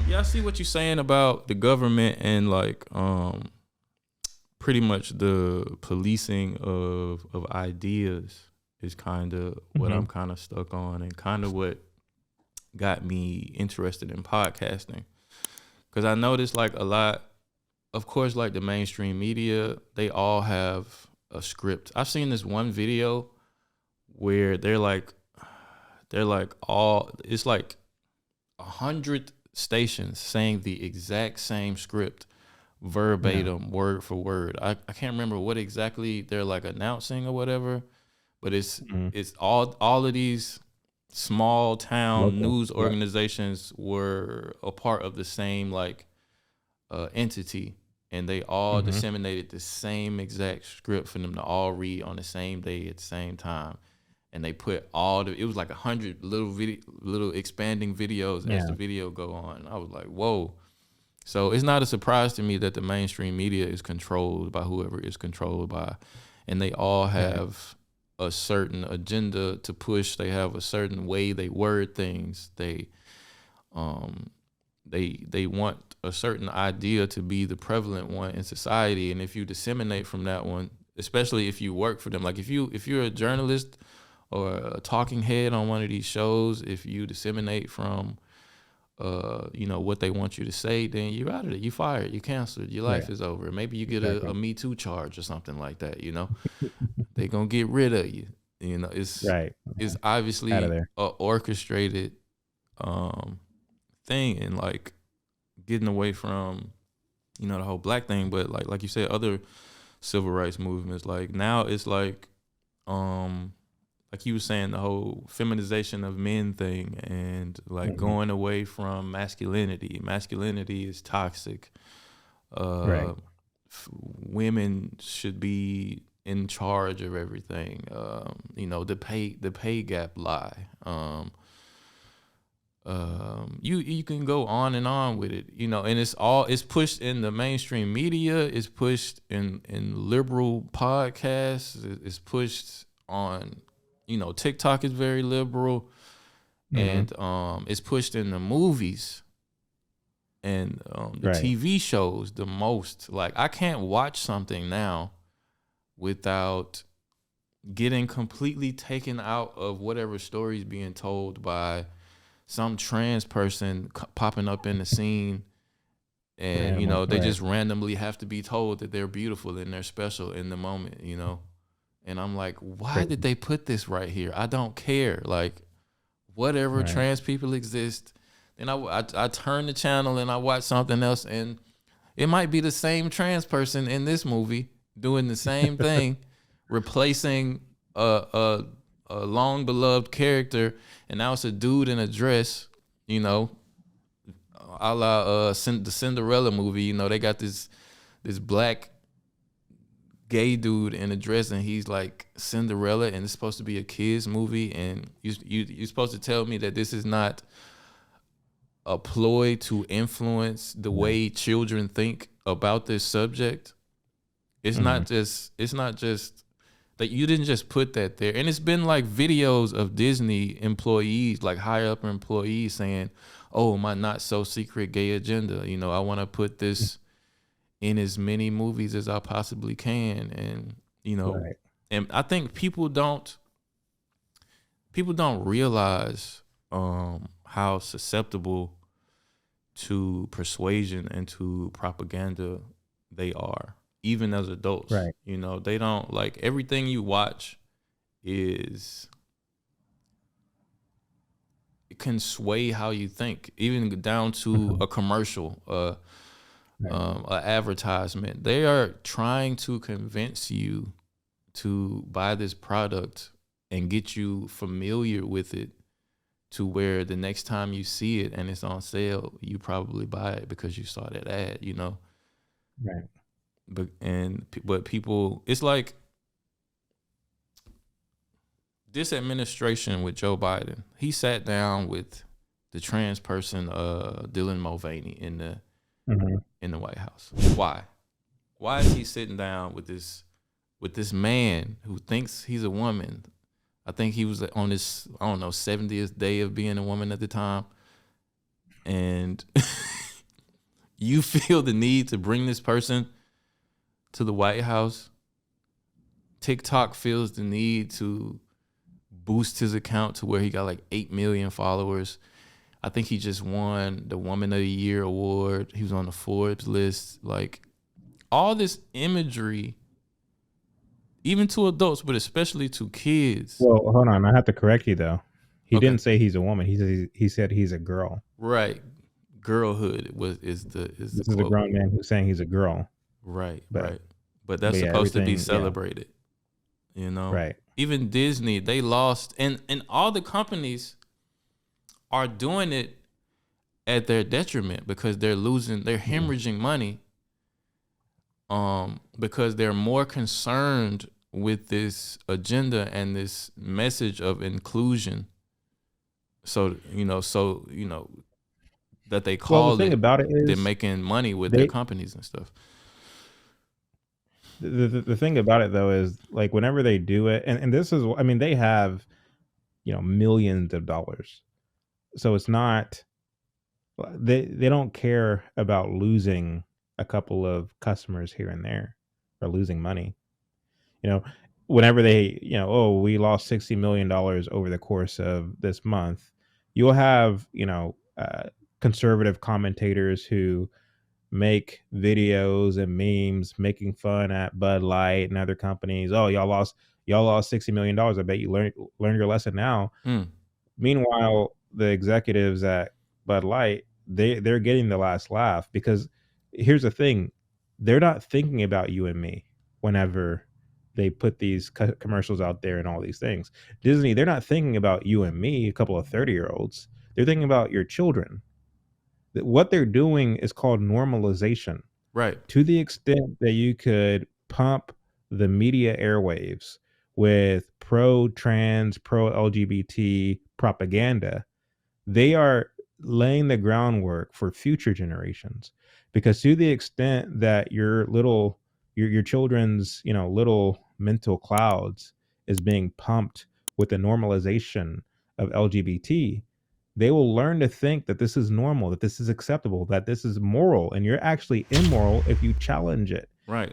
yeah, I see what you're saying about the government and like pretty much the policing of ideas is kind of what Mm-hmm. I'm kind of stuck on, and kind of what got me interested in podcasting. Because I noticed like a lot, of course, like the mainstream media, they all have a script. I've seen this one video where they're like all it's like 100 stations saying the exact same script Yeah. verbatim, word for word. I can't remember what exactly they're like announcing or whatever, but Mm-hmm. it's all of these small town Local. news Yep. organizations were a part of the same like entity, and they all Mm-hmm. disseminated the same exact script for them to all read on the same day at the same time. And they put it was like 100 little expanding videos as the Yeah. video go on. I was like, whoa. So it's not a surprise to me that the mainstream media is controlled by whoever is controlled by, and they all Right. have a certain agenda to push. They have a certain way they word things. Um they want a certain idea to be the prevalent one in society, and if you disseminate from that one, especially if you work for them, like if you're a journalist or a talking head on one of these shows, if you disseminate from what they want you to say, then you're out of it. You fired. You canceled. Your life Right. is over. Maybe you get a Exactly. Me Too charge or something like that. They gonna get rid of you. Right. It's Out of obviously there. a orchestrated um thing, and like getting away from the whole black thing, but like you said, other civil rights movements. Like now it's um like you were saying, the whole feminization of men thing, and like Mm-hmm. going away from masculinity. Masculinity is toxic. Right. Uh, Women should be in charge of everything. The pay gap lie. You can go on and on with it, and it's pushed in the mainstream media. It's pushed in liberal podcasts. It's pushed on, TikTok is very liberal, Mm-hmm. and it's pushed in the movies and the Right. TV shows the most. Like I can't watch something now without getting completely taken out of whatever story's being told by some trans person popping up in the scene, and Randomly. they Right. just randomly have to be told that they're beautiful and they're special in the moment. And I'm like, why did Crazy. they put this right here? I don't care. Like, whatever, Right. trans people exist. Then I turn the channel and I watch something else, and it might be the same trans person in this movie doing the same thing, replacing a long beloved character, and now it's a dude in a dress, you know, a la the Cinderella movie. They got this black gay dude in a dress, and he's like Cinderella, and it's supposed to be a kids movie, and you're supposed to tell me that this is not a ploy to influence the Yeah. way children think about this subject. It's Mm-hmm. not just that you didn't just put that there. And it's been like videos of Disney employees, like higher up employees saying, "Oh, my not so secret gay agenda. I want to put this in as many movies as I possibly can." And, Right. and I think people don't realize how susceptible to persuasion and to propaganda they are, even as adults. Right. They don't like everything you watch is it can sway how you think, even down to Mm-hmm. a commercial, Right. a advertisement. They are trying to convince you to buy this product and get you familiar with it, to where the next time you see it and it's on sale, you probably buy it because you saw that ad. Right. But people, it's like this administration with Joe Biden. He sat down with the trans person, Dylan Mulvaney, Mm-hmm. in the White House. Why? Why is he sitting down with this man who thinks he's a woman? I think he was on his, I don't know, 70th day of being a woman at the time. And and you feel the need to bring this person to the White House. TikTok feels the need to boost his account to where he got like 8 million followers. I think he just won the Woman of the Year award. He was on the Forbes list. Like, all this imagery, even to adults, but especially to kids. Well, hold on. I have to correct you though. He Okay. didn't say he's a woman. He said he's a girl. Right. Girlhood is the This is a quote. grown man who's saying he's a girl. Right, But right. But that's yeah, supposed to be everything, yeah, celebrated. You know? right. Even Disney, they lost, and all the companies are doing it at their detriment because they're hemorrhaging money. Because they're more concerned with this agenda and this message of inclusion. So that they Well, the call thing it, about it they're is making money with their they companies and stuff. the thing about it though is like whenever they do it, and this is, I mean, they have, millions of dollars. So it's not, they don't care about losing a couple of customers here and there or losing money. You know, whenever they, oh, we lost $60 million over the course of this month, you'll have, conservative commentators who make videos and memes making fun at Bud Light and other companies. Oh, y'all lost $60 million. I bet you learned your lesson now. Mm. Meanwhile, the executives at Bud Light, they're getting the last laugh because here's the thing, they're not thinking about you and me whenever they put these commercials out there and all these things. Disney, they're not thinking about you and me, a couple of 30-year-olds. They're thinking about your children. What they're doing is called normalization. Right. To the extent that you could pump the media airwaves with pro-trans, pro-LGBT propaganda, they are laying the groundwork for future generations. Because to the extent that your children's, little mental clouds is being pumped with the normalization of LGBT, they will learn to think that this is normal, that this is acceptable, that this is moral, and you're actually immoral if you challenge it. Right.